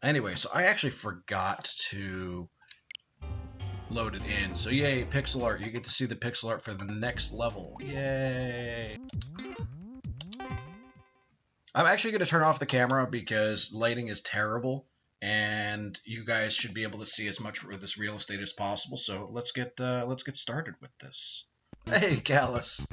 Anyway, so I actually forgot to load it in. So yay, pixel art. You get to see the pixel art for the next level. Yay! I'm actually going to turn off the camera because lighting is terrible, and you guys should be able to see as much of this real estate as possible. So let's get started with this. Hey, Callus.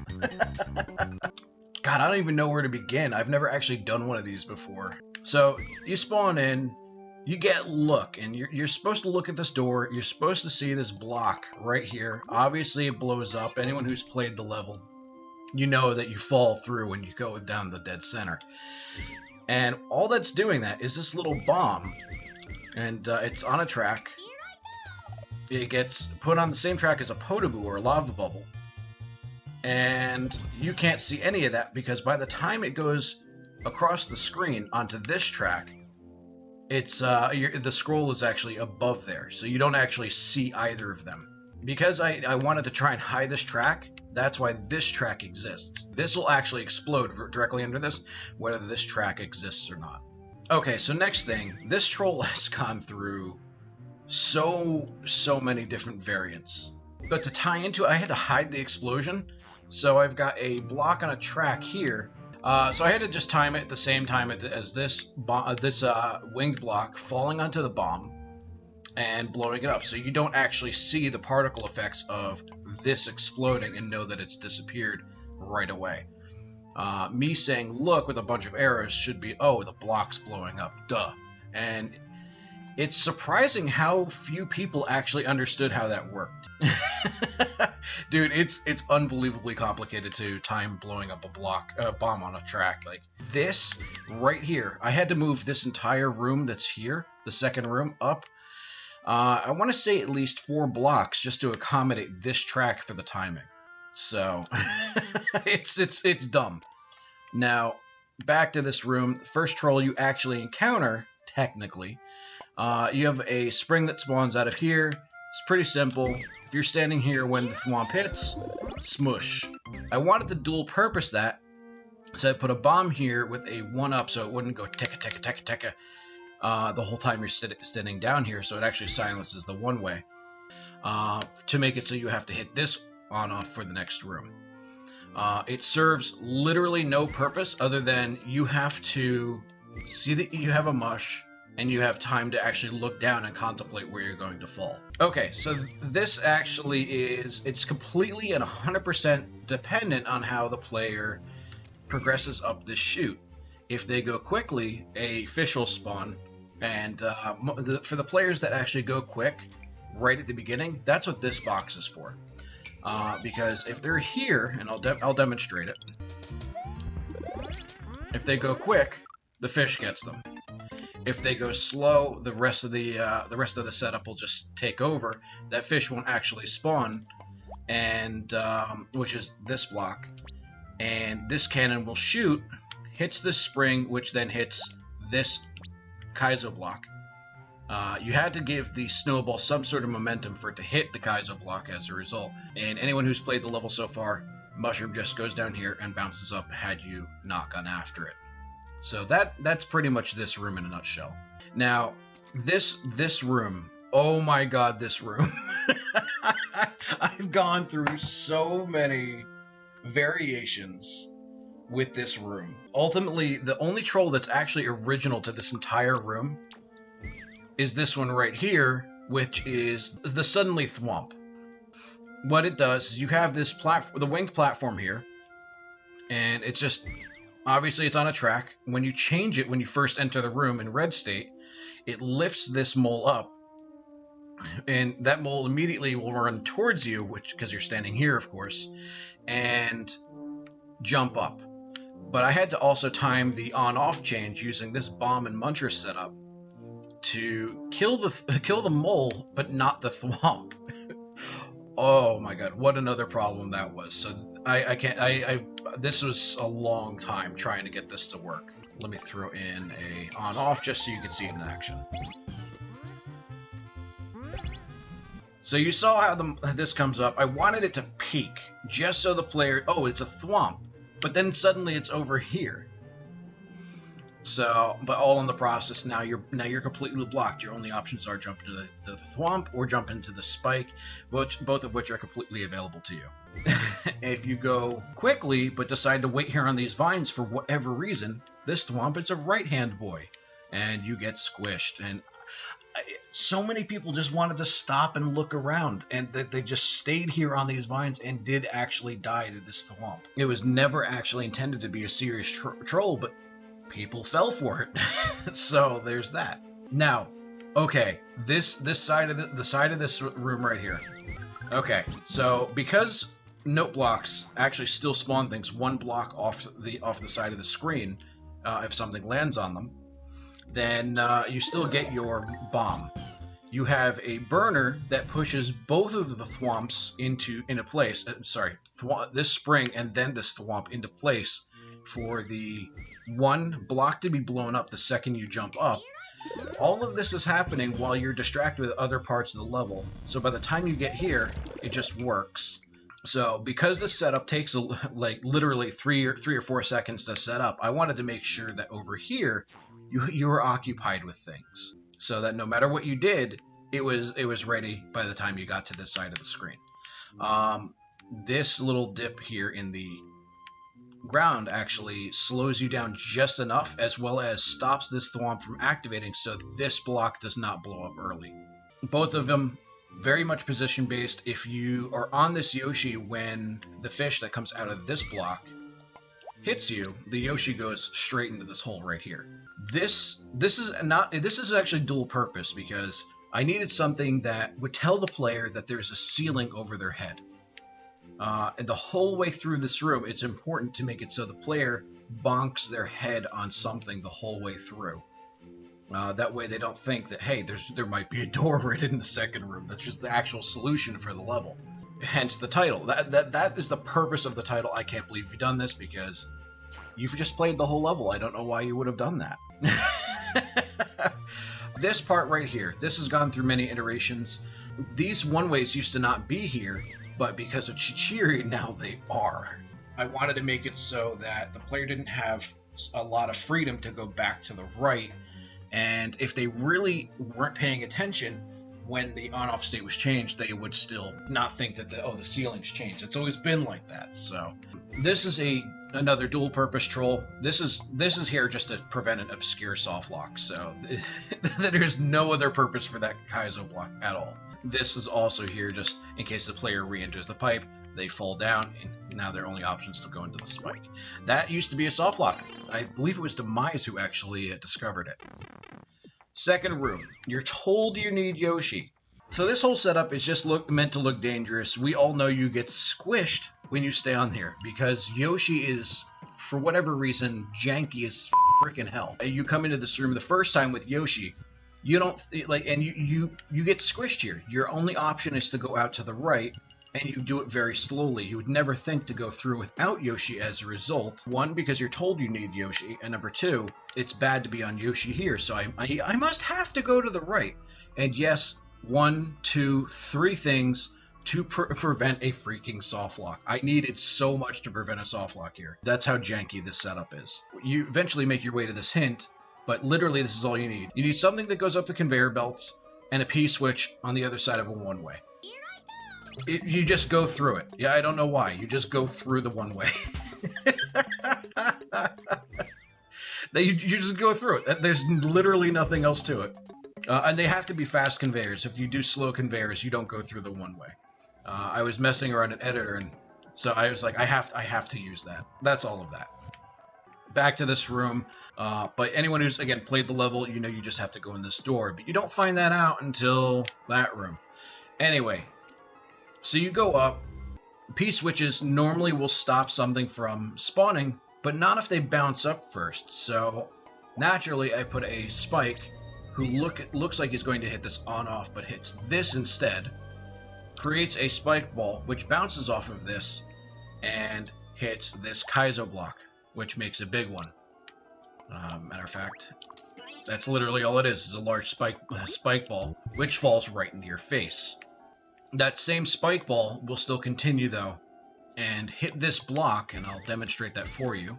God, I don't even know where to begin. I've never actually done one of these before. So you spawn in, you get look, and you're supposed to look at this door. You're supposed to see this block right here. Obviously, it blows up. Anyone who's played the level, you know that you fall through when you go down the dead center. And all that's doing that is this little bomb, and it's on a track. It gets put on the same track as a potable or a lava bubble. And you can't see any of that because by the time it goes across the screen onto this track, it's the scroll is actually above there, so you don't actually see either of them. Because I wanted to try and hide this track, that's why this track exists. This will actually explode directly under this, whether this track exists or not. Okay, so next thing, this troll has gone through so many different variants. But to tie into it, I had to hide the explosion. So I've got a block on a track here. So I had to just time it at the same time as this winged block falling onto the bomb and blowing it up. So you don't actually see the particle effects of this exploding and know that it's disappeared right away. Me saying, look, with a bunch of arrows should be, oh, the block's blowing up, duh. And it's surprising how few people actually understood how that worked. Dude, it's unbelievably complicated to time blowing up a bomb on a track. Like this right here, I had to move this entire room that's here, the second room, up. I want to say at least 4 blocks just to accommodate this track for the timing. So it's dumb. Now back to this room. The first troll you actually encounter, technically, you have a spring that spawns out of here. It's pretty simple. If you're standing here when the thwomp hits, smush. I wanted to dual purpose that, so I put a bomb here with a 1-up so it wouldn't go tekka tekka tekka tekka the whole time you're standing down here, so it actually silences the one-way. To make it so you have to hit this on-off for the next room. It serves literally no purpose other than you have to see that you have a mush, and you have time to actually look down and contemplate where you're going to fall. Okay, so this actually it's completely and 100% dependent on how the player progresses up this chute. If they go quickly, a fish will spawn, and for the players that actually go quick, right at the beginning, that's what this box is for. Because if they're here, and I'll demonstrate it, if they go quick, the fish gets them. If they go slow, the rest of the setup will just take over. That fish won't actually spawn, and which is this block. And this cannon will shoot, hits this spring, which then hits this Kaizo block. You had to give the snowball some sort of momentum for it to hit the Kaizo block as a result. And anyone who's played the level so far, Mushroom just goes down here and bounces up had you not gone after it. So that's pretty much this room in a nutshell. Now, this room, oh my god, this room. I've gone through so many variations with this room. Ultimately, the only troll that's actually original to this entire room is this one right here, which is the Suddenly Thwomp. What it does is you have this the winged platform here, and it's just... Obviously, it's on a track. When you change it, when you first enter the room in red state, it lifts this mole up. And that mole immediately will run towards you, because you're standing here, of course, and jump up. But I had to also time the on-off change using this bomb and muncher setup to kill the mole, but not the thwomp. Oh my god, what another problem that was. So this was a long time trying to get this to work. Let me throw in a on-off just so you can see it in action. So you saw how this comes up. I wanted it to peak, just so the player... Oh, it's a thwomp. But then suddenly it's over here. So, but all in the process, now you're completely blocked. Your only options are jump into the thwomp or jump into the spike, both of which are completely available to you. If you go quickly but decide to wait here on these vines for whatever reason, this thwomp is a right-hand boy, and you get squished. And so many people just wanted to stop and look around, and that they just stayed here on these vines and did actually die to this thwomp. It was never actually intended to be a serious troll, but people fell for it. So there's that. Now, okay, this side of the side of this room right here. Okay, so because note blocks actually still spawn things one block off the side of the screen, if something lands on them, then you still get your bomb. You have a burner that pushes both of the thwomps into place. This spring and then this thwomp into place for the one block to be blown up the second you jump up. All of this is happening while you're distracted with other parts of the level. So by the time you get here, it just works. So because this setup takes like literally three or 4 seconds to set up, I wanted to make sure that over here you were occupied with things, so that no matter what you did, it was ready by the time you got to this side of the screen. This little dip here in the ground actually slows you down just enough, as well as stops this thwomp from activating, so this block does not blow up early. Both of them very much position based. If you are on this Yoshi when the fish that comes out of this block hits you, the Yoshi goes straight into this hole right here. This is actually dual purpose, because I needed something that would tell the player that there's a ceiling over their head. And the whole way through this room, it's important to make it so the player bonks their head on something the whole way through. That way they don't think that, hey, there might be a door right in the second room. That's just the actual solution for the level. Hence the title. That is the purpose of the title. I can't believe you've done this, because you've just played the whole level. I don't know why you would have done that. This part right here, this has gone through many iterations. These one-ways used to not be here, but because of Chichiri, now they are. I wanted to make it so that the player didn't have a lot of freedom to go back to the right, and if they really weren't paying attention when the on-off state was changed, they would still not think that the ceiling's changed. It's always been like that. So this is another dual-purpose troll. This is here just to prevent an obscure soft lock. So there's no other purpose for that Kaizo block at all. This is also here just in case the player re-enters the pipe, they fall down, and now their only option is to go into the spike. That used to be a soft lock. I believe it was Demise who actually discovered it. Second room, you're told you need Yoshi. So this whole setup is just meant to look dangerous. We all know you get squished when you stay on here, because Yoshi is, for whatever reason, janky as freaking hell. You come into this room the first time with Yoshi, you don't and you get squished here. Your only option is to go out to the right, and you do it very slowly. You would never think to go through without Yoshi as a result. One, because you're told you need Yoshi, and number two, it's bad to be on Yoshi here, so I must have to go to the right. And yes, 1, 2, 3 things to prevent a freaking soft lock. I needed so much to prevent a soft lock here. That's how janky this setup is. You eventually make your way to this hint, but literally this is all you need. You need something that goes up the conveyor belts, and a P-switch on the other side of a one-way. You just go through it. Yeah, I don't know why. You just go through the one-way. You just go through it. There's literally nothing else to it. And they have to be fast conveyors. If you do slow conveyors, you don't go through the one-way. I was messing around an editor, and so I was like, I have to use that. That's all of that. Back to this room. But anyone who's, again, played the level, you know you just have to go in this door. But you don't find that out until that room. Anyway, so you go up. P-switches normally will stop something from spawning, but not if they bounce up first. So naturally, I put a spike who looks like he's going to hit this on-off, but hits this instead. Creates a spike ball, which bounces off of this, and hits this Kaizo block, which makes a big one. Matter of fact, that's literally all it is a large spike ball, which falls right into your face. That same spike ball will still continue, though, and hit this block, and I'll demonstrate that for you.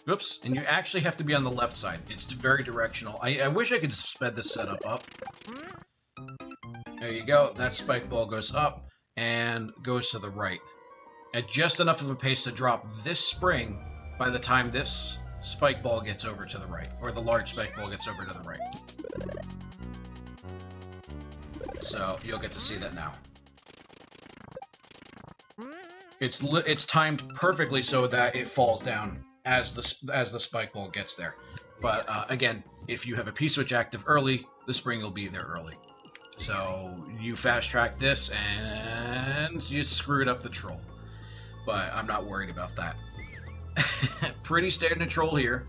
Oops, and you actually have to be on the left side. It's very directional. I wish I could sped this setup up. There you go. That spike ball goes up and goes to the right. At just enough of a pace to drop this spring by the time this spike ball gets over to the right, or the large spike ball gets over to the right. So you'll get to see that now. It's timed perfectly so that it falls down as the spike ball gets there. But again, if you have a P-switch active early, the spring will be there early. So you fast track this and you screwed up the troll. But I'm not worried about that. Pretty standard troll here,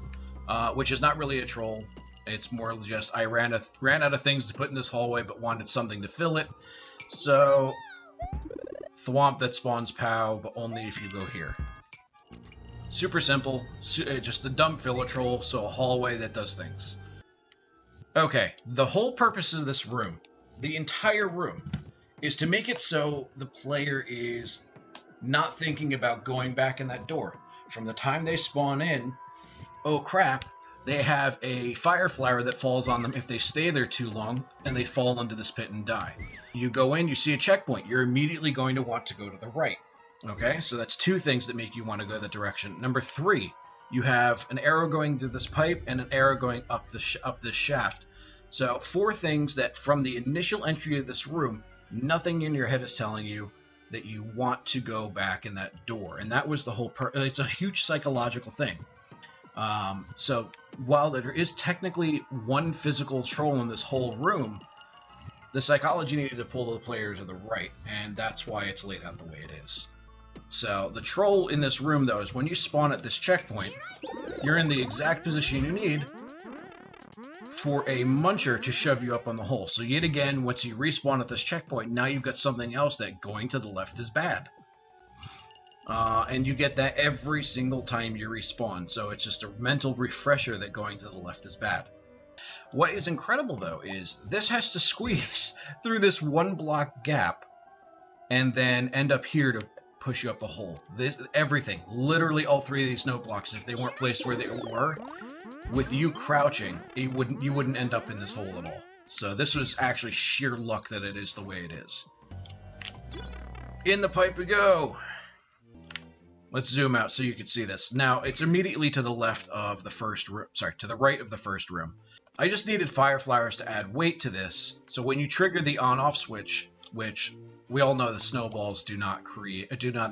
which is not really a troll. It's more just I ran out of things to put in this hallway, but wanted something to fill it. So thwomp that spawns POW, but only if you go here. Super simple, just a dumb filler troll, so a hallway that does things. Okay, the whole purpose of this room, the entire room, is to make it so the player is not thinking about going back in that door. From the time they spawn in, oh crap, they have a fire flower that falls on them if they stay there too long, and they fall into this pit and die. You go in, you see a checkpoint, you're immediately going to want to go to the right. Okay, so that's two things that make you want to go that direction. Number three, you have an arrow going to this pipe and an arrow going up this shaft. So four things that from the initial entry of this room, nothing in your head is telling you that you want to go back in that door. And that was the whole it's a huge psychological thing. So while there is technically one physical troll in this whole room, the psychology needed to pull the player to the right, and that's why it's laid out the way it is. So the troll in this room, though, is when you spawn at this checkpoint, you're in the exact position you need for a muncher to shove you up on the hole. So yet again, once you respawn at this checkpoint, now you've got something else that going to the left is bad. And you get that every single time you respawn, so it's just a mental refresher that going to the left is bad. What is incredible, though, is this has to squeeze through this one block gap and then end up here to push you up the hole. Everything, literally all three of these snow blocks, if they weren't placed where they were, with you crouching, you wouldn't end up in this hole at all. So this was actually sheer luck that it is the way it is. In the pipe we go! Let's zoom out so you can see this. Now, it's immediately to the left of the first room. Sorry, to the right of the first room. I just needed fire flowers to add weight to this, so when you trigger the on-off switch, which we all know the snowballs do not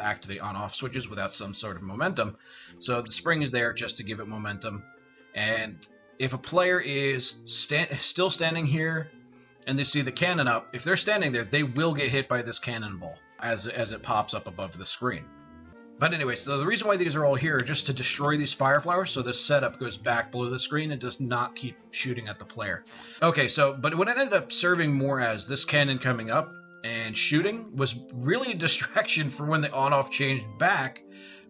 activate on-off switches without some sort of momentum, so the spring is there just to give it momentum. And if a player is still standing here and they see the cannon up, if they're standing there, they will get hit by this cannonball as it pops up above the screen. But anyway, so the reason why these are all here are just to destroy these fire flowers, so this setup goes back below the screen and does not keep shooting at the player. Okay, but what it ended up serving more as this cannon coming up and shooting was really a distraction for when the on-off changed back,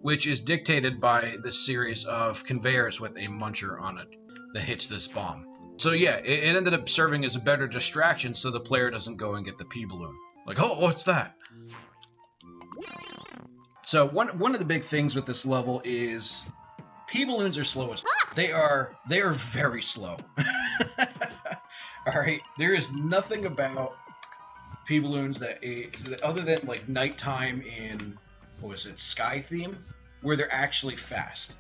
which is dictated by this series of conveyors with a muncher on it that hits this bomb. So yeah, it ended up serving as a better distraction so the player doesn't go and get the P-balloon. Like, oh, what's that? So one of the big things with this level is P-balloons are slow as they are very slow. Alright, there is nothing about P-balloons that other than like nighttime in, what was it, Sky Theme, where they're actually fast.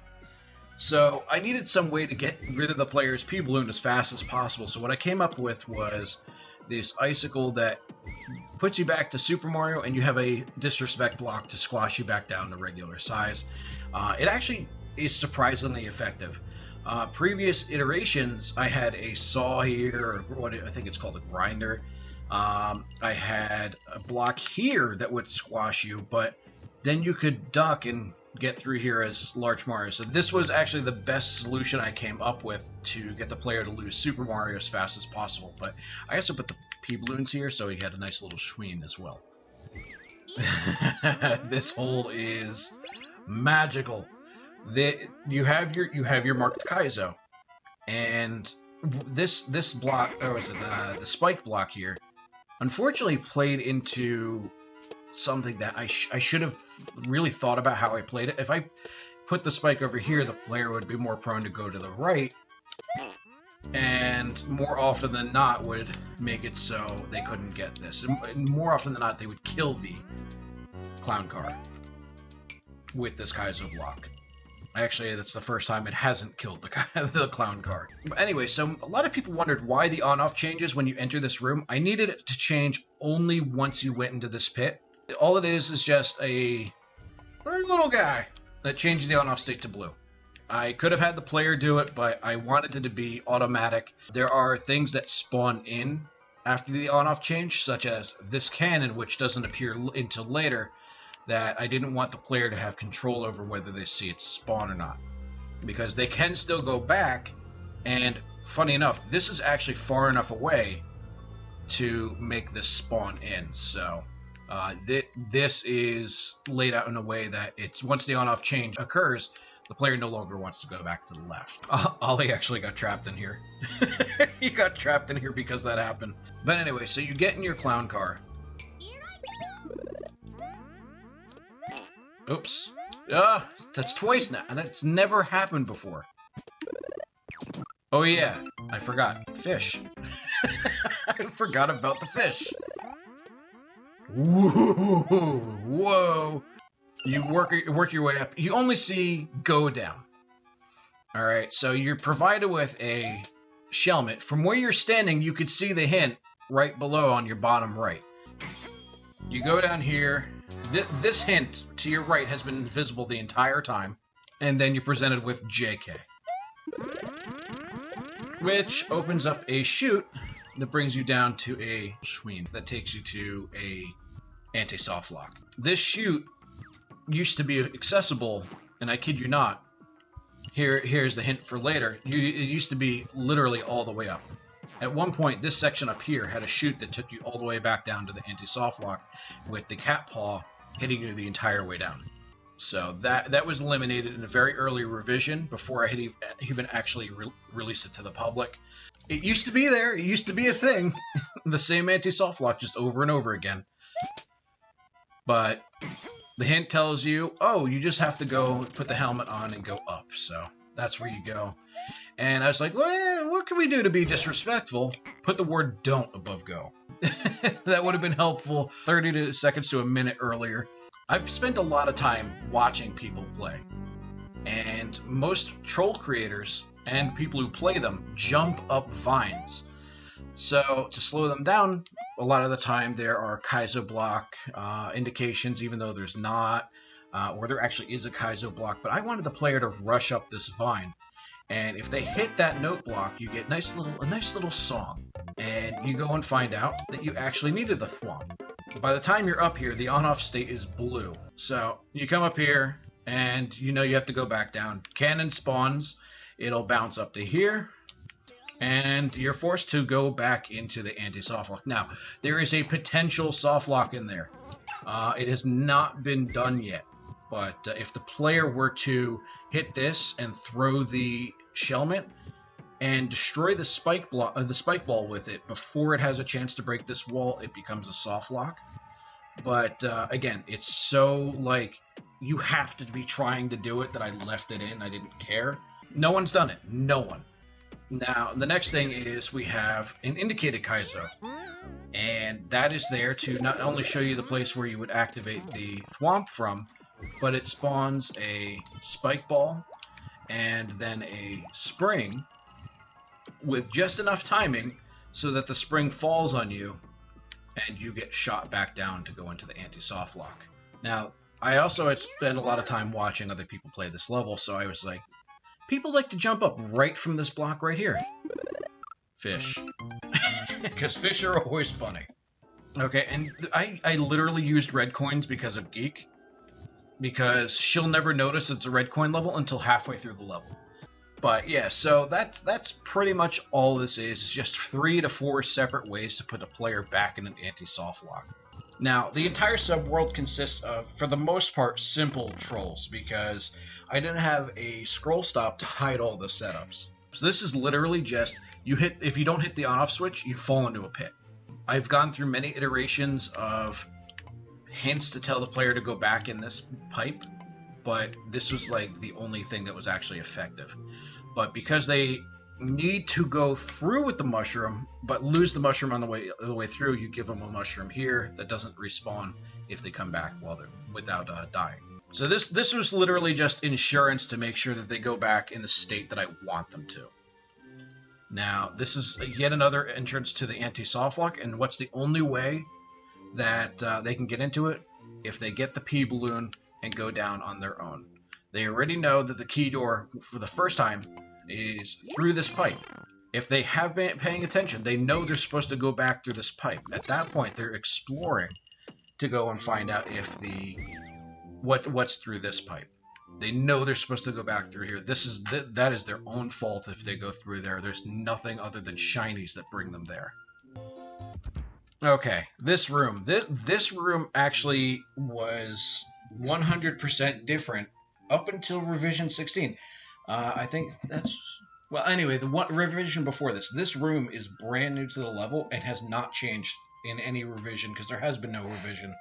So I needed some way to get rid of the player's P-balloon as fast as possible. So what I came up with was this icicle that puts you back to Super Mario, and you have a disrespect block to squash you back down to regular size. It actually is surprisingly effective. Previous iterations, I had a saw here, or what I think it's called a grinder. I had a block here that would squash you, but then you could duck and get through here as Large Mario. So this was actually the best solution I came up with to get the player to lose Super Mario as fast as possible. But I also put the P-balloons here, so he had a nice little swing as well. This hole is magical. You have your marked Kaizo, and this block, or was it the spike block here, unfortunately played into something that I should have really thought about how I played it. put the spike over here, the player would be more prone to go to the right, and more often than not would make it so they couldn't get this. And more often than not, they would kill the clown car with this Kaizo block. Actually, that's the first time it hasn't killed the clown car. But anyway, so a lot of people wondered why the on-off changes when you enter this room. I needed it to change only once you went into this pit. All it is just a very little guy that changed the on-off state to blue. I could have had the player do it, but I wanted it to be automatic. There are things that spawn in after the on-off change, such as this cannon, which doesn't appear until later, that I didn't want the player to have control over whether they see it spawn or not. Because they can still go back, and funny enough, this is actually far enough away to make this spawn in. So this is laid out in a way that it's once the on-off change occurs, the player no longer wants to go back to the left. Ollie actually got trapped in here. He got trapped in here because that happened. But anyway, so you get in your clown car. Oops. That's twice now. That's never happened before. Oh yeah, I forgot. Fish. I forgot about the fish. Whoa. You work your way up. You only see go down. Alright, so you're provided with a shelmet. From where you're standing, you could see the hint right below on your bottom right. You go down here. This hint to your right has been invisible the entire time, and then you're presented with JK, which opens up a chute that brings you down to a swing that takes you to a anti-soft lock. This chute used to be accessible, and I kid you not, here's the hint for later, it used to be literally all the way up. At one point, this section up here had a chute that took you all the way back down to the anti-soft lock, with the cat paw hitting you the entire way down. So that was eliminated in a very early revision before I had even actually released it to the public. It used to be there. It used to be a thing. The same anti-soft lock just over and over again. But the hint tells you, oh, you just have to go put the helmet on and go up. So that's where you go. And I was like, well, what can we do to be disrespectful? Put the word don't above go. That would have been helpful 30 seconds to a minute earlier. I've spent a lot of time watching people play. And most troll creators and people who play them jump up vines. So to slow them down, a lot of the time there are Kaizo block indications, even though there's not, or there actually is a Kaizo block. But I wanted the player to rush up this vine. And if they hit that note block, you get a nice little song. And you go and find out that you actually needed the thwomp. By the time you're up here, the on-off state is blue. So you come up here, and you know you have to go back down. Cannon spawns. It'll bounce up to here. And you're forced to go back into the anti-soft lock. Now, there is a potential soft lock in there. It has not been done yet. But if the player were to hit this and throw the shelmet and destroy the spike ball with it before it has a chance to break this wall, it becomes a soft lock. But again, it's so like you have to be trying to do it that I left it in. I didn't care. No one's done it. No one. Now, the next thing is we have an indicated Kaizo. And that is there to not only show you the place where you would activate the thwomp from, but it spawns a spike ball and then a spring with just enough timing so that the spring falls on you and you get shot back down to go into the anti-soft lock. Now, I also had spent a lot of time watching other people play this level, so I was like, people like to jump up right from this block right here. Fish. Because fish are always funny. Okay, and I literally used red coins because of Geek. Because she'll never notice it's a red coin level until halfway through the level. But yeah, so that's pretty much all this is. It's just 3 to 4 separate ways to put a player back in an anti-soft lock. Now, the entire subworld consists of, for the most part, simple trolls, because I didn't have a scroll stop to hide all the setups. So this is literally just, if you don't hit the on-off switch, you fall into a pit. I've gone through many iterations of hints to tell the player to go back in this pipe, but this was like the only thing that was actually effective. But because they need to go through with the mushroom, but lose the mushroom on the way through, you give them a mushroom here that doesn't respawn if they come back while they're without dying. So this was literally just insurance to make sure that they go back in the state that I want them to. Now, this is yet another entrance to the anti-soft lock, and what's the only way that they can get into it? If they get the P balloon and go down on their own. They already know that the key door for the first time is through this pipe. If they have been paying attention, they know they're supposed to go back through this pipe. At that point, they're exploring to go and find out if what's through this pipe. They know they're supposed to go back through here. That is their own fault if they go through there. There's nothing other than shinies that bring them there. Okay, this room. This room actually was 100% different up until revision 16. I think that's... Well, anyway, the one revision before this. This room is brand new to the level and has not changed in any revision because there has been no revision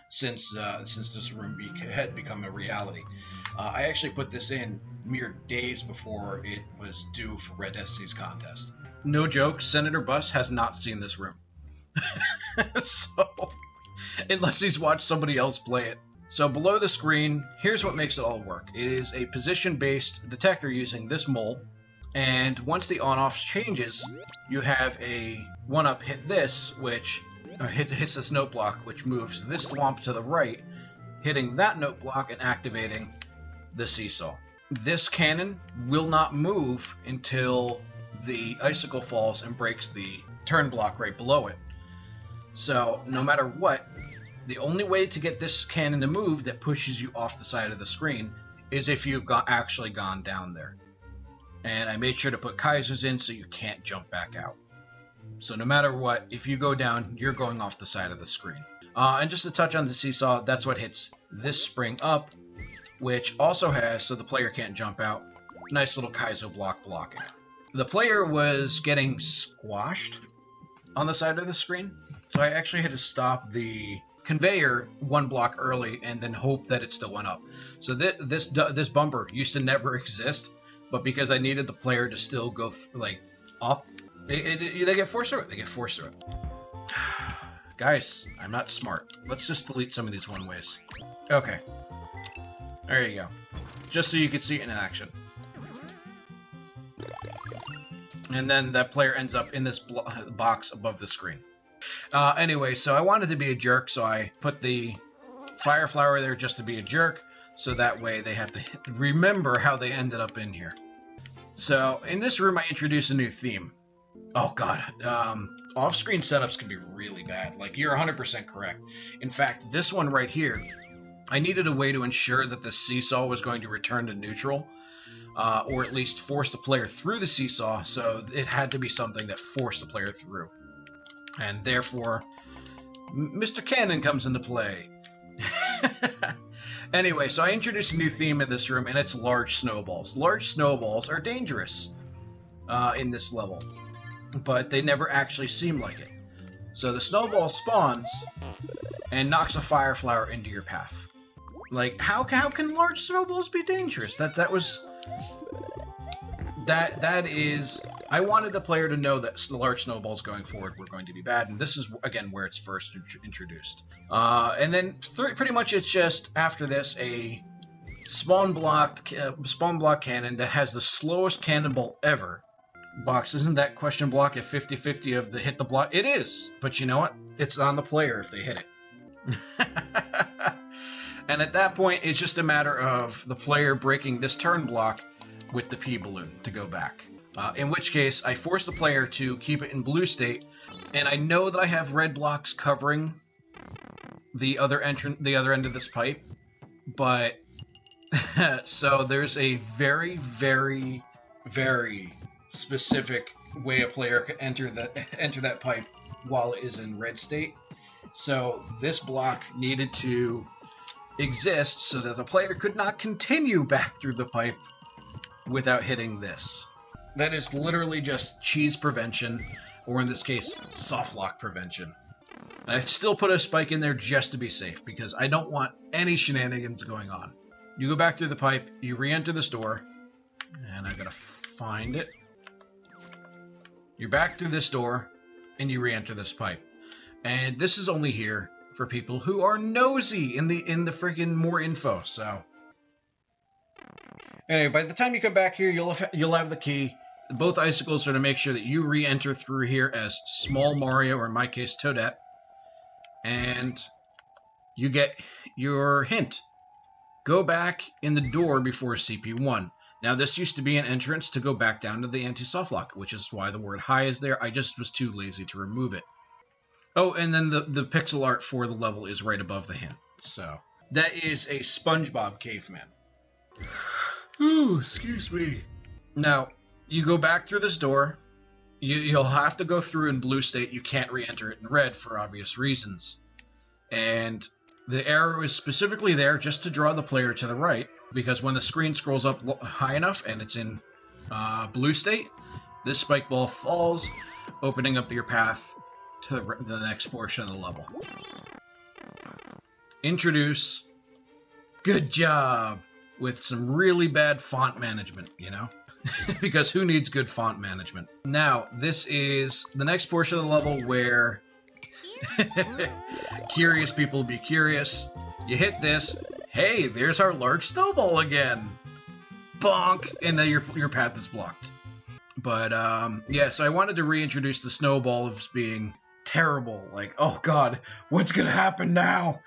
since this room had become a reality. I actually put this in mere days before it was due for Red SC's contest. No joke, Senator Buss has not seen this room. So, unless he's watched somebody else play it. So below the screen, here's what makes it all work. It is a position-based detector using this mole, and once the on-off changes, you have a 1-up hit this, which hits this note block, which moves this swamp to the right, hitting that note block and activating the Seesaw. This cannon will not move until the icicle falls and breaks the turn block right below it. So, no matter what, the only way to get this cannon to move that pushes you off the side of the screen is if you've actually gone down there. And I made sure to put Kaisers in so you can't jump back out. So no matter what, if you go down, you're going off the side of the screen. And just to touch on the Seesaw, that's what hits this spring up, which also has, so the player can't jump out, nice little Kaiser block blocking. The player was getting squashed on the side of the screen, so I actually had to stop the conveyor 1 block early and then hope that it still went up. So this bumper used to never exist, but because I needed the player to still go up, they get forced through it. They get forced through it. Guys, I'm not smart. Let's just delete some of these one-ways. Okay. There you go. Just so you can see it in action. And then that player ends up in this box above the screen. Anyway, so I wanted to be a jerk, so I put the fire flower there just to be a jerk, so that way they have to remember how they ended up in here. So, in this room, I introduced a new theme. Oh god, off-screen setups can be really bad. Like, you're 100% correct. In fact, this one right here, I needed a way to ensure that the Seesaw was going to return to neutral, or at least force the player through the Seesaw, so it had to be something that forced the player through. And therefore, Mr. Cannon comes into play. Anyway, so I introduced a new theme in this room, and it's large snowballs. Large snowballs are dangerous in this level, but they never actually seem like it. So the snowball spawns and knocks a fire flower into your path. Like, how can large snowballs be dangerous? That is... I wanted the player to know that large snowballs going forward were going to be bad, and this is, again, where it's first introduced. And then, pretty much it's just, after this, a spawn block cannon that has the slowest cannonball ever. Box, isn't that question block at 50-50 of the hit the block? It is, but you know what? It's on the player if they hit it. And at that point, it's just a matter of the player breaking this turn block with the P balloon to go back. In which case, I force the player to keep it in blue state, and I know that I have red blocks covering the other end of this pipe, but so there's a very, very, very specific way a player can enter that pipe while it is in red state. So this block needed to exist so that the player could not continue back through the pipe without hitting this. That is literally just cheese prevention, or in this case, soft lock prevention. And I still put a spike in there just to be safe, because I don't want any shenanigans going on. You go back through the pipe, you re-enter this door, and I gotta find it. You're back through this door, and you re-enter this pipe. And this is only here for people who are nosy in the freaking more info, so... Anyway, by the time you come back here, you'll have the key. Both icicles are to make sure that you re-enter through here as Small Mario, or in my case, Toadette. And you get your hint. Go back in the door before CP1. Now, this used to be an entrance to go back down to the anti-soft lock, which is why the word high is there. I just was too lazy to remove it. Oh, and then the pixel art for the level is right above the hint. So, that is a SpongeBob caveman. Ooh, excuse me. Now, you go back through this door. You'll have to go through in blue state. You can't re-enter it in red for obvious reasons. And the arrow is specifically there just to draw the player to the right, because when the screen scrolls up high enough and it's in blue state, this spike ball falls, opening up your path to the next portion of the level. Introduce good job with some really bad font management, you know? Because who needs good font management? Now, this is the next portion of the level where curious people be curious. You hit this. Hey, there's our large snowball again. Bonk! And then your path is blocked. But, yeah, so I wanted to reintroduce the snowball as being terrible. Like, oh god, what's gonna happen now?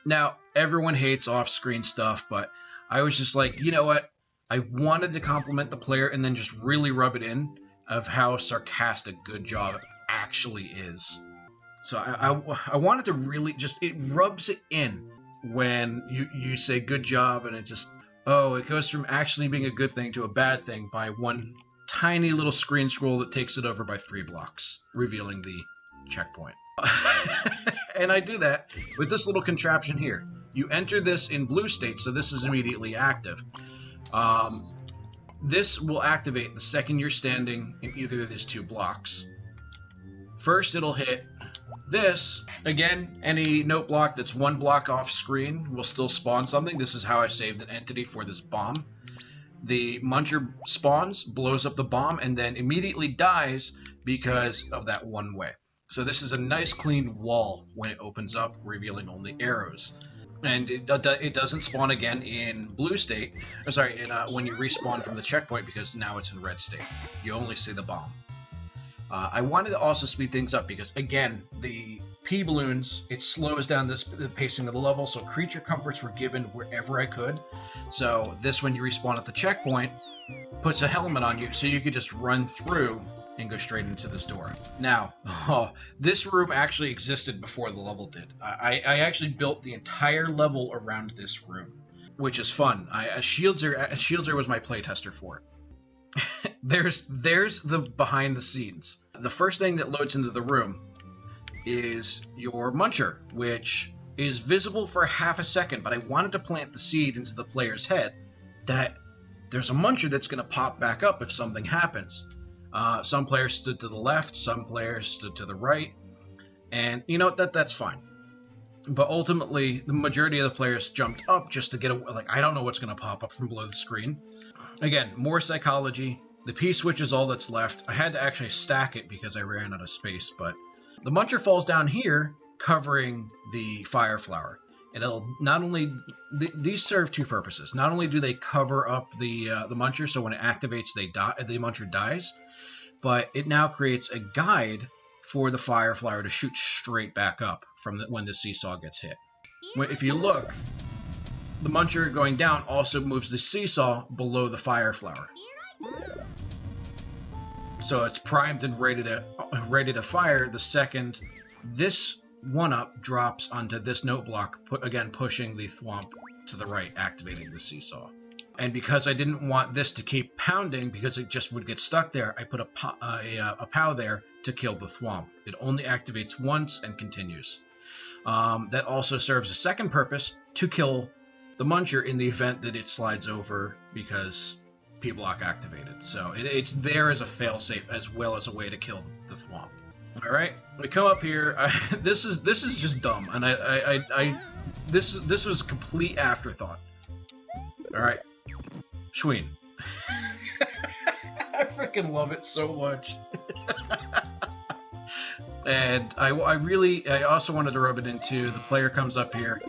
Now, everyone hates off-screen stuff, but I was just like, you know what? I wanted to compliment the player and then just really rub it in of how sarcastic good job actually is. So I wanted to really just, it rubs it in when you say good job, and it just, oh, it goes from actually being a good thing to a bad thing by one tiny little screen scroll that takes it over by 3 blocks, revealing the checkpoint. And I do that with this little contraption here. You enter this in blue state, so this is immediately active. This will activate the second you're standing in either of these 2 blocks. First, it'll hit this. Again, any note block that's 1 block off screen will still spawn something. This is how I saved an entity for this bomb. The muncher spawns, blows up the bomb, and then immediately dies because of that one way. So this is a nice clean wall when it opens up, revealing only arrows. And it doesn't spawn again in blue state, or sorry, when you respawn from the checkpoint, because now it's in red state. You only see the bomb. I wanted to also speed things up because, again, the P-balloons, it slows down the pacing of the level, so creature comforts were given wherever I could. So this, when you respawn at the checkpoint, puts a helmet on you, so you could just run through and go straight into this door. Now, this room actually existed before the level did. I actually built the entire level around this room, which is fun. Shieldsr was my playtester for it. There's the behind the scenes. The first thing that loads into the room is your muncher, which is visible for half a second, but I wanted to plant the seed into the player's head that there's a muncher that's going to pop back up if something happens. Some players stood to the left, some players stood to the right, and you know, that's fine. But ultimately, the majority of the players jumped up just to get I don't know what's going to pop up from below the screen. Again, more psychology. The P-switch is all that's left. I had to actually stack it because I ran out of space, but the muncher falls down here, covering the fire flower. And it'll not only... These serve 2 purposes. Not only do they cover up the muncher, so when it activates, the muncher dies, but it now creates a guide for the fire flower to shoot straight back up from when the seesaw gets hit. If you look, the muncher going down also moves the seesaw below the fire flower. So it's primed and ready to fire the second this 1-up drops onto this note block, again pushing the thwomp to the right, activating the seesaw. And because I didn't want this to keep pounding, because it just would get stuck there, I put a POW there to kill the thwomp. It only activates once and continues. That also serves a second purpose, to kill the muncher in the event that it slides over because P-block activated. So it's there as a failsafe as well as a way to kill the thwomp. All right, we come up here. This is just dumb, and I this was a complete afterthought. All right, Schween. I freaking love it so much. And I also wanted to rub it into the player comes up here.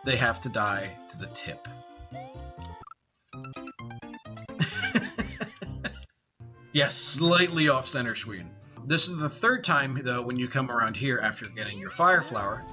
They have to die to the tip. Yes, slightly off center, Schween. This is the third time, though, when you come around here after getting your fire flower,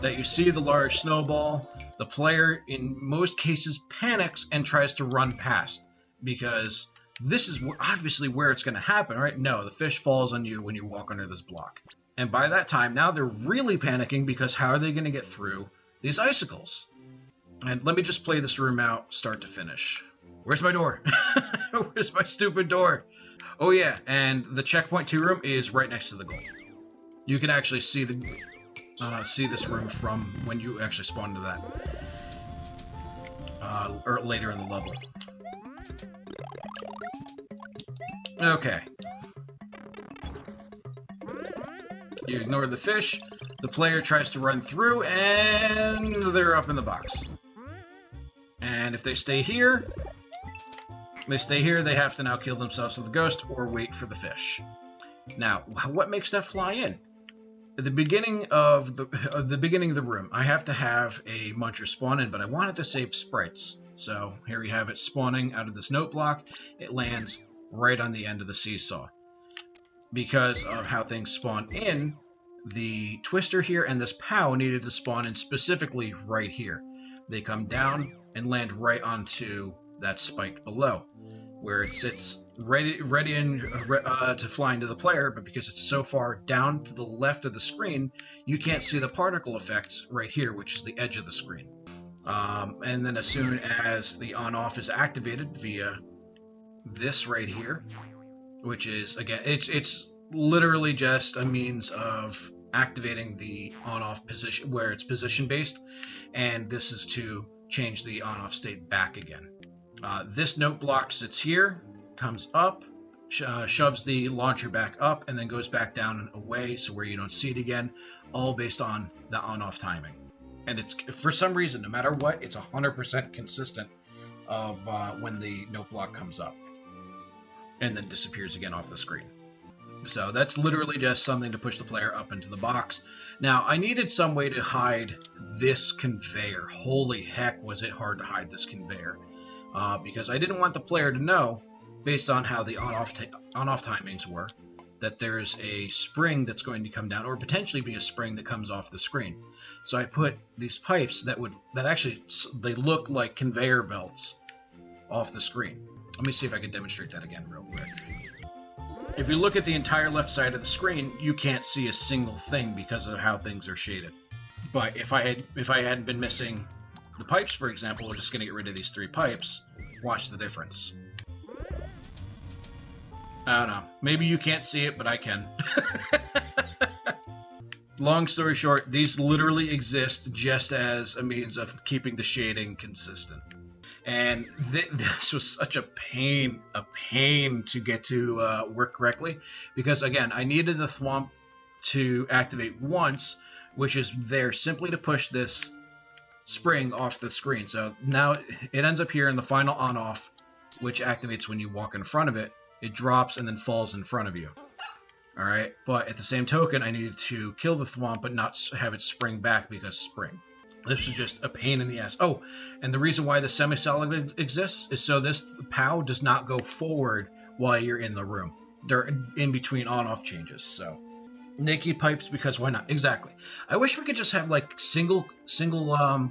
that you see the large snowball. The player, in most cases, panics and tries to run past, because this is obviously where it's going to happen, right? No, the fish falls on you when you walk under this block. And by that time, now they're really panicking, because how are they going to get through these icicles? And let me just play this room out, start to finish. Where's my door? Where's my stupid door? Oh yeah, and the checkpoint 2 room is right next to the goal. You can actually see this room from when you actually spawn into that, or later in the level. Okay. You ignore the fish. The player tries to run through, and they're up in the box. And if they stay here, they have to now kill themselves with the ghost or wait for the fish. Now, what makes that fly in? At the beginning of the room, I have to have a muncher spawn in, but I wanted to save sprites. So here we have it spawning out of this note block. It lands right on the end of the seesaw. Because of how things spawn in, the twister here and this POW needed to spawn in specifically right here. They come down and land right onto that spike below, where it sits ready to fly into the player, but because it's so far down to the left of the screen, you can't see the particle effects right here, which is the edge of the screen. And then as soon as the on-off is activated via this right here, which is, again, it's literally just a means of activating the on-off position where it's position-based, and this is to change the on-off state back again. This note block sits here, comes up, shoves the launcher back up, and then goes back down and away, so where you don't see it again, all based on the on-off timing. And it's, for some reason, no matter what, it's 100% consistent of when the note block comes up and then disappears again off the screen. So that's literally just something to push the player up into the box. Now, I needed some way to hide this conveyor. Holy heck, was it hard to hide this conveyor. Because I didn't want the player to know, based on how the on-off timings were, that there's a spring that's going to come down, or potentially be a spring that comes off the screen. So I put these pipes that actually, they look like conveyor belts off the screen. Let me see if I can demonstrate that again real quick. If you look at the entire left side of the screen, you can't see a single thing because of how things are shaded. But if I hadn't been missing the pipes, for example, we're just going to get rid of these 3 pipes. Watch the difference. I don't know. Maybe you can't see it, but I can. Long story short, these literally exist just as a means of keeping the shading consistent. And this was such a pain to get to work correctly, because again, I needed the thwomp to activate once, which is there simply to push this spring off the screen. So now it ends up here in the final on-off, which activates when you walk in front of it. It drops and then falls in front of you. All right, but at the same token, I needed to kill the thwomp but not have it spring back because spring. This is just a pain in the ass. Oh, and the reason why the semi-solid exists is so this POW does not go forward while you're in the room. They're in between on-off changes, so naked pipes, because why not? Exactly. I wish we could just have like single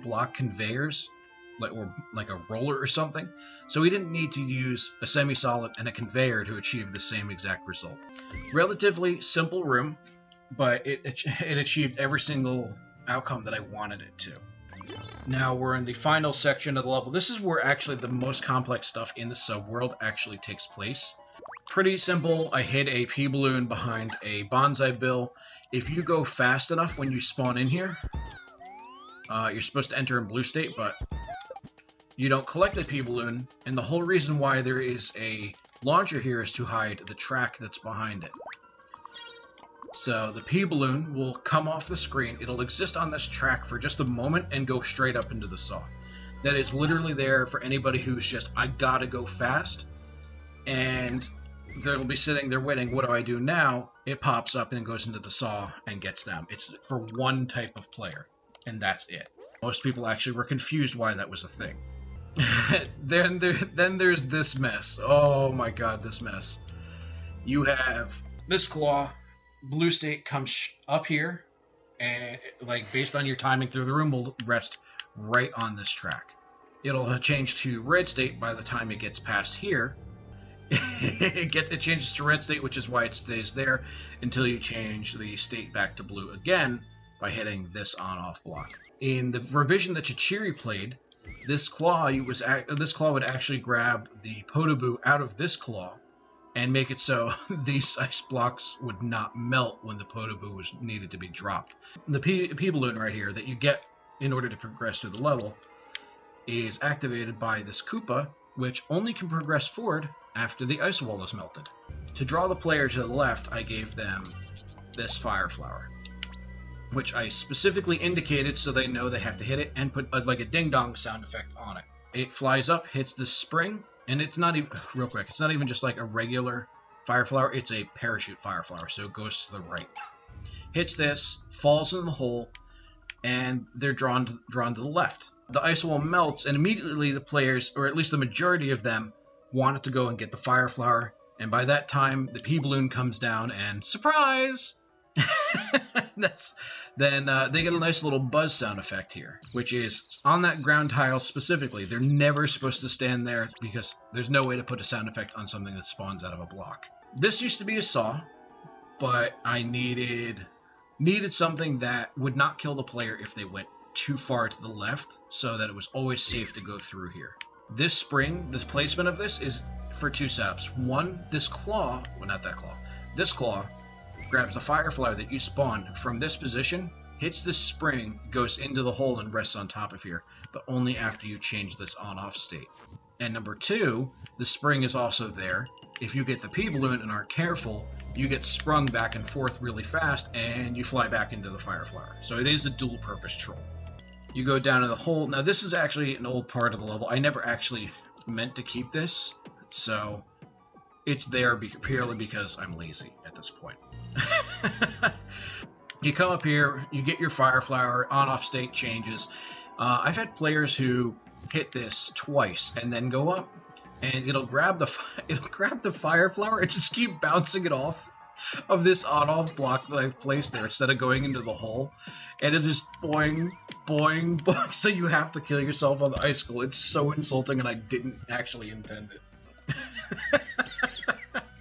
block conveyors, like a roller or something, so we didn't need to use a semi-solid and a conveyor to achieve the same exact result. Relatively simple room, but it achieved every single outcome that I wanted it to. Now we're in the final section of the level. This is where actually the most complex stuff in the subworld actually takes place. Pretty simple. I hid a pea balloon behind a bonsai bill. If you go fast enough when you spawn in here, you're supposed to enter in blue state, but you don't collect the pea balloon, and the whole reason why there is a launcher here is to hide the track that's behind it. So the P-balloon will come off the screen. It'll exist on this track for just a moment and go straight up into the saw. That is literally there for anybody who's just, I gotta go fast, and they'll be sitting there waiting, what do I do now? It pops up and goes into the saw and gets them. It's for one type of player, and that's it. Most people actually were confused why that was a thing. Then there's this mess. Oh my god, this mess. You have this claw. Blue state comes up here, and like based on your timing through the room, will rest right on this track. It'll change to red state by the time it gets past here. It changes to red state, which is why it stays there until you change the state back to blue again by hitting this on-off block. In the revision that Chichiri played, this claw would actually grab the Podoboo out of this claw and make it so these ice blocks would not melt when the Podoboo was needed to be dropped. The P-balloon right here that you get in order to progress through the level is activated by this Koopa, which only can progress forward after the ice wall is melted. To draw the player to the left, I gave them this Fire Flower, which I specifically indicated so they know they have to hit it and put like a ding-dong sound effect on it. It flies up, hits this spring, and it's not even, real quick, it's not even just like a regular Fire Flower, it's a parachute Fire Flower, so it goes to the right. Hits this, falls in the hole, and they're drawn to the left. The ice wall melts, and immediately the players, or at least the majority of them, wanted to go and get the Fire Flower, and by that time, the P-balloon comes down, and surprise! They get a nice little buzz sound effect here, which is on that ground tile specifically. They're never supposed to stand there because there's no way to put a sound effect on something that spawns out of a block. This used to be a saw, but I needed something that would not kill the player if they went too far to the left, so that it was always safe to go through here. This spring, this placement of this is for two setups. One, this claw, well, not that claw, this claw grabs the Fire Flower that you spawned from this position, hits this spring, goes into the hole and rests on top of here, but only after you change this on-off state. And number two, the spring is also there. If you get the P-balloon and aren't careful, you get sprung back and forth really fast, and you fly back into the Fire Flower. So it is a dual-purpose troll. You go down in the hole. Now, this is actually an old part of the level. I never actually meant to keep this, so it's there purely because I'm lazy at this point. You come up here, you get your Fire Flower, on-off state changes. I've had players who hit this twice and then go up, and it'll grab the Fire Flower and just keep bouncing it off of this on-off block that I've placed there instead of going into the hole, and it just boing, boing, boing. So you have to kill yourself on the icicle. It's so insulting, and I didn't actually intend it.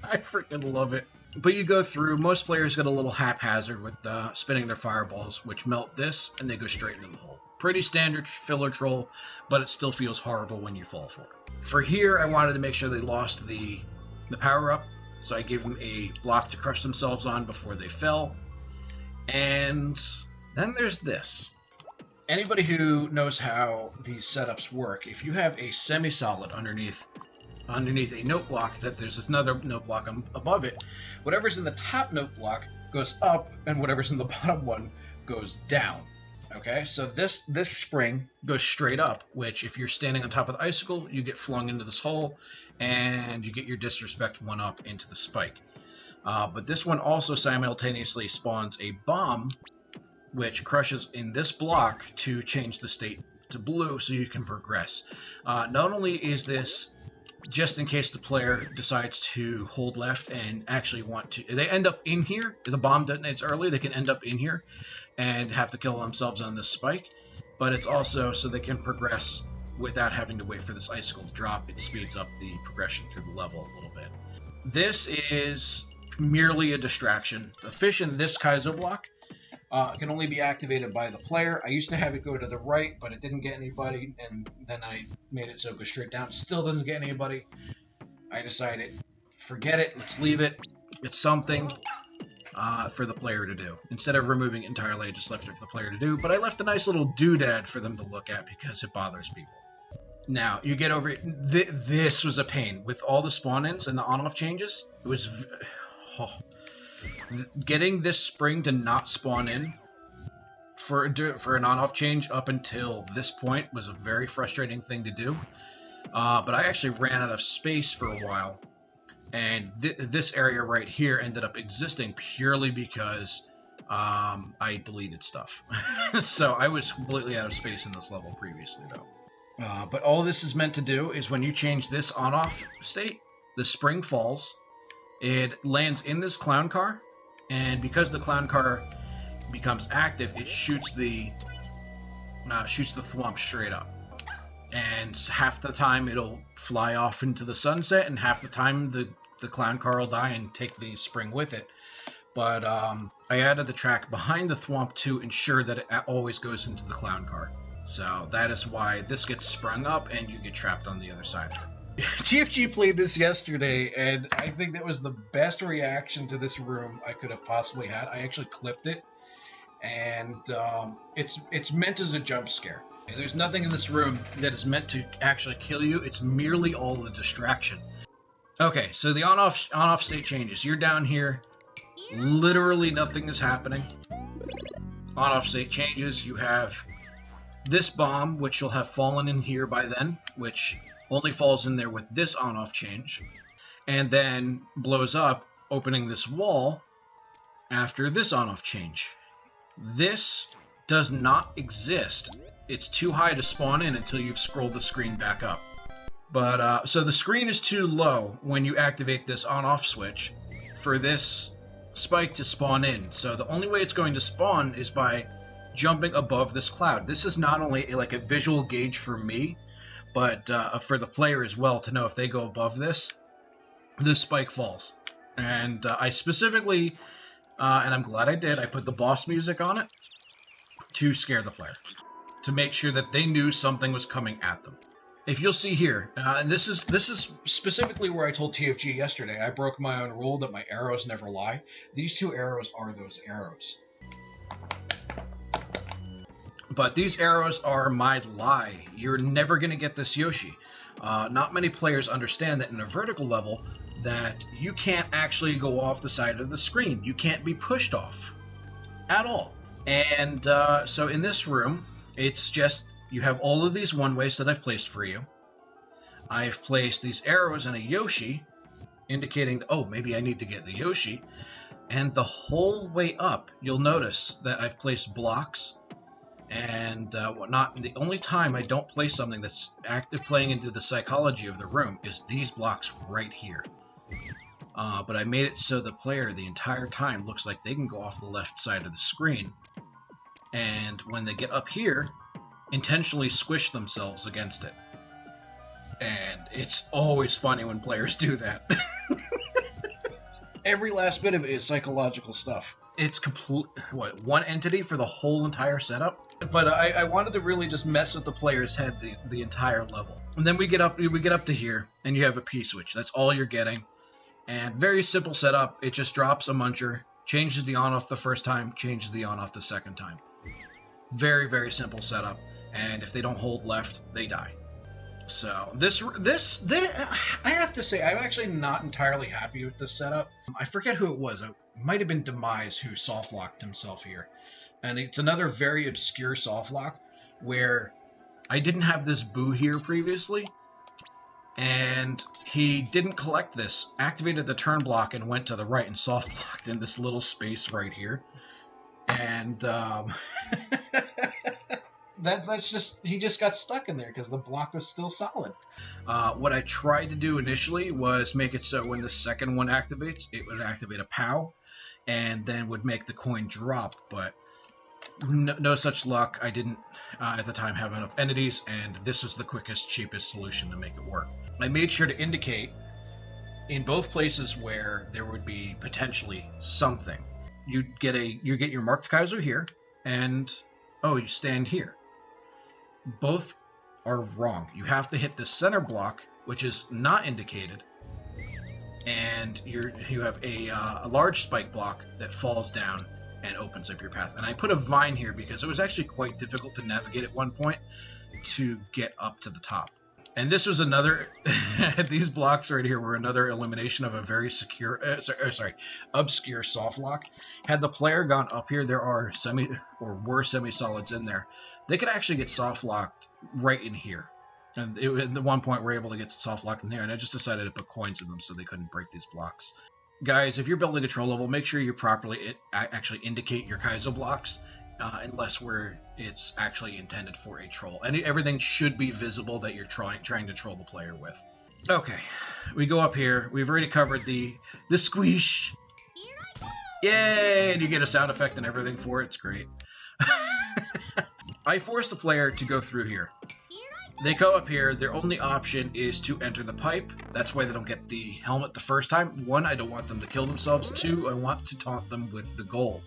I freaking love it. But you go through, most players get a little haphazard with spinning their fireballs, which melt this, and they go straight into the hole. Pretty standard filler troll, but it still feels horrible when you fall for it. For here, I wanted to make sure they lost the power-up, so I gave them a block to crush themselves on before they fell. And then there's this. Anybody who knows how these setups work, if you have a semi-solid underneath a note block, that there's another note block above it, whatever's in the top note block goes up, and whatever's in the bottom one goes down. Okay, so this spring goes straight up, which if you're standing on top of the icicle, you get flung into this hole, and you get your disrespect one up into the spike. But this one also simultaneously spawns a bomb, which crushes in this block to change the state to blue so you can progress. Not only is this just in case the player decides to hold left and actually want to, they end up in here, the bomb detonates early, they can end up in here and have to kill themselves on this spike, but it's also so they can progress without having to wait for this icicle to drop. It speeds up the progression through the level a little bit. This is merely a distraction. The fish in this Kaizo block can only be activated by the player. I used to have it go to the right, but it didn't get anybody, and then I made it so it goes straight down. It still doesn't get anybody. I decided, forget it, let's leave it. It's something for the player to do. Instead of removing it entirely, I just left it for the player to do, but I left a nice little doodad for them to look at because it bothers people. Now, you get over it. This was a pain. With all the spawn-ins and the on-off changes, it was... Getting this spring to not spawn in for an on-off change up until this point was a very frustrating thing to do. But I actually ran out of space for a while, and this area right here ended up existing purely because I deleted stuff. So I was completely out of space in this level previously, though. But all this is meant to do is when you change this on-off state, the spring falls, it lands in this clown car, and because the clown car becomes active, it shoots the thwomp straight up. And half the time it'll fly off into the sunset, and half the time the clown car will die and take the spring with it. But I added the track behind the thwomp to ensure that it always goes into the clown car. So that is why this gets sprung up and you get trapped on the other side. TFG played this yesterday, and I think that was the best reaction to this room I could have possibly had. I actually clipped it, and it's meant as a jump scare. There's nothing in this room that is meant to actually kill you. It's merely all the distraction. Okay, so the on-off state changes. You're down here. Literally nothing is happening. On-off state changes. You have this bomb, which will have fallen in here by then, which only falls in there with this on-off change, and then blows up, opening this wall after this on-off change. This does not exist. It's too high to spawn in until you've scrolled the screen back up. But so the screen is too low when you activate this on-off switch for this spike to spawn in. So the only way it's going to spawn is by jumping above this cloud. This is not only like a visual gauge for me, but for the player as well, to know if they go above this spike falls. And I specifically, and I'm glad I did, I put the boss music on it to scare the player, to make sure that they knew something was coming at them. If you'll see here, and this is specifically where I told TFG yesterday, I broke my own rule that my arrows never lie. These two arrows are those arrows. But these arrows are my lie. You're never going to get this Yoshi. Not many players understand that in a vertical level that you can't actually go off the side of the screen. You can't be pushed off at all. And so in this room, it's just, you have all of these one-ways that I've placed for you. I've placed these arrows and a Yoshi, indicating, oh, maybe I need to get the Yoshi. And the whole way up, you'll notice that I've placed blocks and whatnot. And the only time I don't place something that's active playing into the psychology of the room is these blocks right here. But I made it so the player the entire time looks like they can go off the left side of the screen, and when they get up here, intentionally squish themselves against it. And it's always funny when players do that. Every last bit of it is psychological stuff. It's one entity for the whole entire setup. But I wanted to really just mess with the player's head the entire level. And then we get up to here, and you have a P-switch. That's all you're getting. And very simple setup. It just drops a muncher, changes the on-off the first time, changes the on-off the second time. Very, very simple setup. And if they don't hold left, they die. So this I have to say, I'm actually not entirely happy with this setup. I forget who it was. It might have been Demise who soft-locked himself here. And it's another very obscure soft-lock where I didn't have this boo here previously, and he didn't collect this, activated the turn block, and went to the right and soft-locked in this little space right here. And he just got stuck in there because the block was still solid. What I tried to do initially was make it so when the second one activates, it would activate a POW, and then would make the coin drop, but no such luck. I didn't at the time have enough entities, and this was the quickest, cheapest solution to make it work. I made sure to indicate in both places where there would be potentially something. You get your marked Kaiser here, and you stand here. Both are wrong. You have to hit the center block, which is not indicated, and you have a large spike block that falls down and opens up your path. And I put a vine here because it was actually quite difficult to navigate at one point to get up to the top. And this was another, these blocks right here were another elimination of a very obscure soft lock. Had the player gone up here, there are were semi-solids in there. They could actually get soft locked right in here. And at the one point, we're able to get soft locked in here, and I just decided to put coins in them so they couldn't break these blocks. Guys, if you're building a troll level, make sure you properly actually indicate your Kaizo blocks. Unless it's actually intended for a troll. Everything should be visible that you're trying to troll the player with. Okay, we go up here. We've already covered the squish. Yay! And you get a sound effect and everything for it. It's great. I force the player to go through here. They go up here. Their only option is to enter the pipe. That's why they don't get the helmet the first time. 1, I don't want them to kill themselves. 2, I want to taunt them with the goal.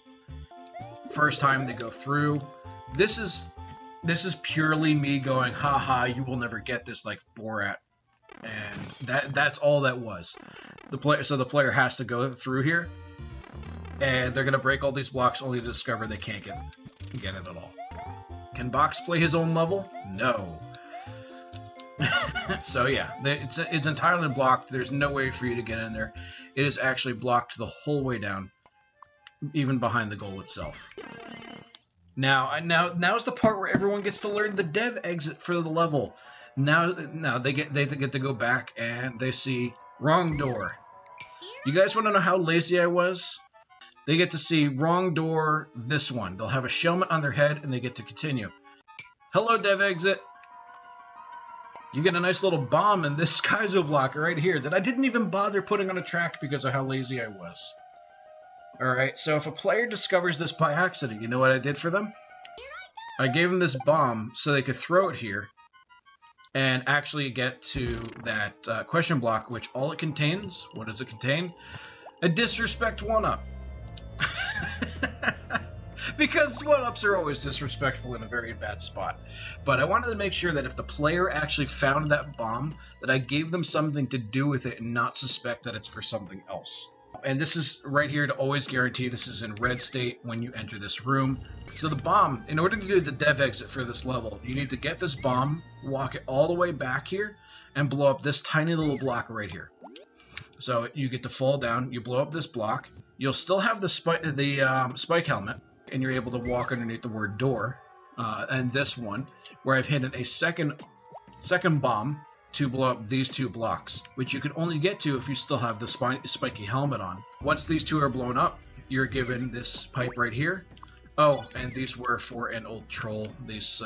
First time they go through. This is purely me going, haha, you will never get this, like Borat. And that's all that was. So the player has to go through here, and they're gonna break all these blocks only to discover they can't get it at all. Can Box play his own level? No. So yeah, it's entirely blocked. There's no way for you to get in there. It is actually blocked the whole way down, even behind the goal itself. Now's the part where everyone gets to learn the dev exit for the level. Now they get to go back and they see wrong door. You guys want to know how lazy I was? They get to see wrong door, this one. They'll have a shellmet on their head and they get to continue. Hello, dev exit. You get a nice little bomb in this Kaizo block right here that I didn't even bother putting on a track because of how lazy I was. Alright, so if a player discovers this by accident, you know what I did for them? I gave them this bomb so they could throw it here and actually get to that question block, which all it contains, what does it contain? A disrespect 1-up. Because 1-ups are always disrespectful in a very bad spot. But I wanted to make sure that if the player actually found that bomb, that I gave them something to do with it and not suspect that it's for something else. And this is right here to always guarantee this is in red state when you enter this room. So the bomb, in order to do the dev exit for this level, you need to get this bomb, walk it all the way back here, and blow up this tiny little block right here. So you get to fall down, you blow up this block, you'll still have the spike helmet, and you're able to walk underneath the word door. And this one, where I've hidden a second bomb to blow up these 2 blocks, which you can only get to if you still have the spiky helmet on. Once these 2 are blown up, you're given this pipe right here. Oh, and these were for an old troll. These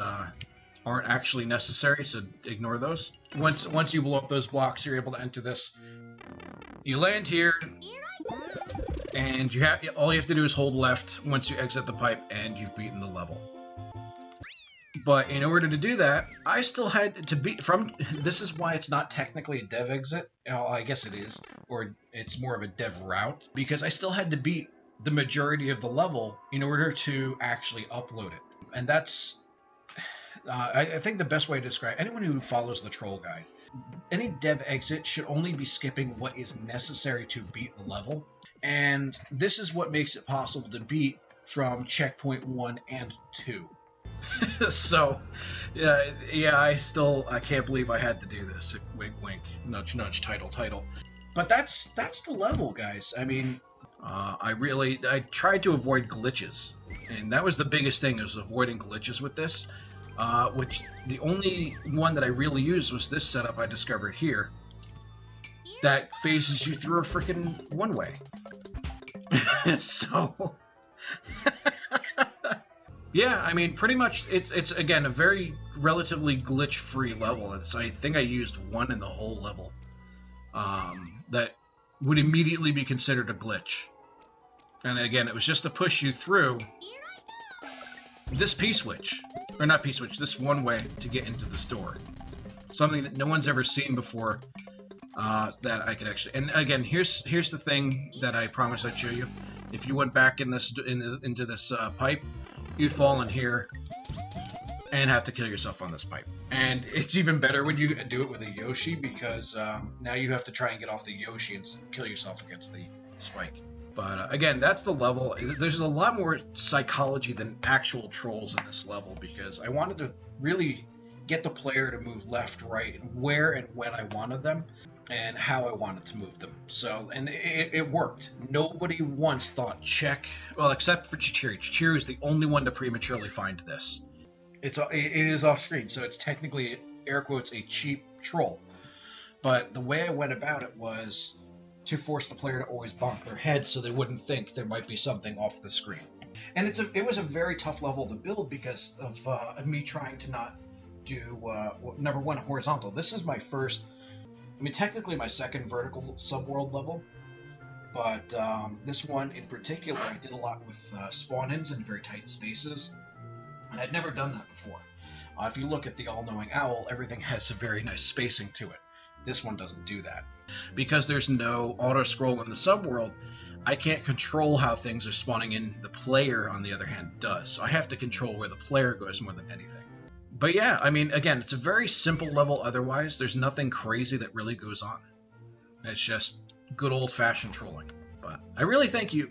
aren't actually necessary, so ignore those. Once you blow up those blocks, you're able to enter this. You land here, and all you have to do is hold left once you exit the pipe, and you've beaten the level. But in order to do that, I still had to beat from... This is why it's not technically a dev exit. Well, I guess it is. Or it's more of a dev route. Because I still had to beat the majority of the level in order to actually upload it. And that's... I think the best way to describe... Anyone who follows the troll guide, any dev exit should only be skipping what is necessary to beat the level. And this is what makes it possible to beat from checkpoint 1 and 2. So, yeah, I can't believe I had to do this. Wink, wink, nudge, nudge, title. But that's the level, guys. I mean, I tried to avoid glitches, and that was the biggest thing, was avoiding glitches with this. Which the only one that I really used was this setup I discovered here, that phases you through a freaking one-way. So. Yeah, I mean, pretty much, it's again, a very relatively glitch-free level. I think I used 1 in the whole level that would immediately be considered a glitch. And again, it was just to push you through this P-switch. Or not P-switch, this one way to get into the store. Something that no one's ever seen before that I could actually... And again, here's the thing that I promised I'd show you. If you went back into this pipe, you'd fall in here and have to kill yourself on this pipe. And it's even better when you do it with a Yoshi, because now you have to try and get off the Yoshi and kill yourself against the spike. But again, that's the level. There's a lot more psychology than actual trolls in this level, because I wanted to really get the player to move left, right, where and when I wanted them, and how I wanted to move them. So, and it worked. Nobody once thought check, well, except for Chichiri. Chichiri is the only one to prematurely find this. It is off screen, so it's technically, air quotes, a cheap troll. But the way I went about it was to force the player to always bonk their head so they wouldn't think there might be something off the screen. And it was a very tough level to build because of me trying to not do, number one, horizontal. This is my first, I mean, technically my second vertical subworld level, but this one in particular, I did a lot with spawn-ins in very tight spaces, and I'd never done that before. If you look at the All-Knowing Owl, everything has a very nice spacing to it. This one doesn't do that. Because there's no auto-scroll in the subworld, I can't control how things are spawning in. The player, on the other hand, does. So I have to control where the player goes more than anything. But yeah, I mean, again, it's a very simple level otherwise. There's nothing crazy that really goes on. It's just good old-fashioned trolling. But I really thank you,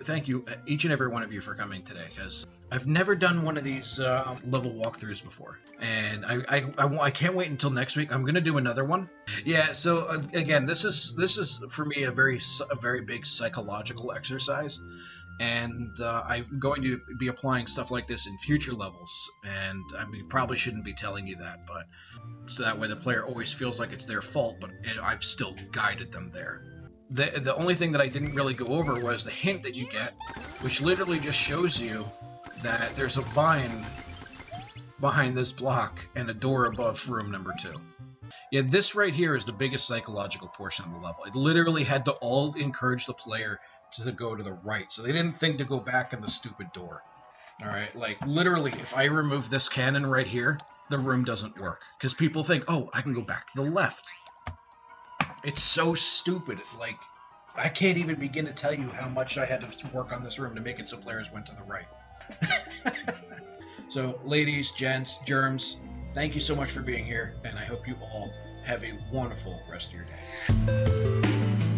each and every one of you for coming today, because I've never done one of these level walkthroughs before, and I can't wait until next week. I'm gonna do another one. Yeah. So again, this is for me a very big psychological exercise, and I'm going to be applying stuff like this in future levels. And I mean, probably shouldn't be telling you that, but so that way the player always feels like it's their fault, but I've still guided them there. The only thing that I didn't really go over was the hint that you get, which literally just shows you that there's a vine behind this block and a door above room number 2. Yeah, this right here is the biggest psychological portion of the level. It literally had to all encourage the player to go to the right, so they didn't think to go back in the stupid door. Alright, like, literally, if I remove this cannon right here, the room doesn't work, because people think, oh, I can go back to the left. It's so stupid. Like, I can't even begin to tell you how much I had to work on this room to make it so players went to the right. So, ladies, gents, germs, thank you so much for being here, and I hope you all have a wonderful rest of your day.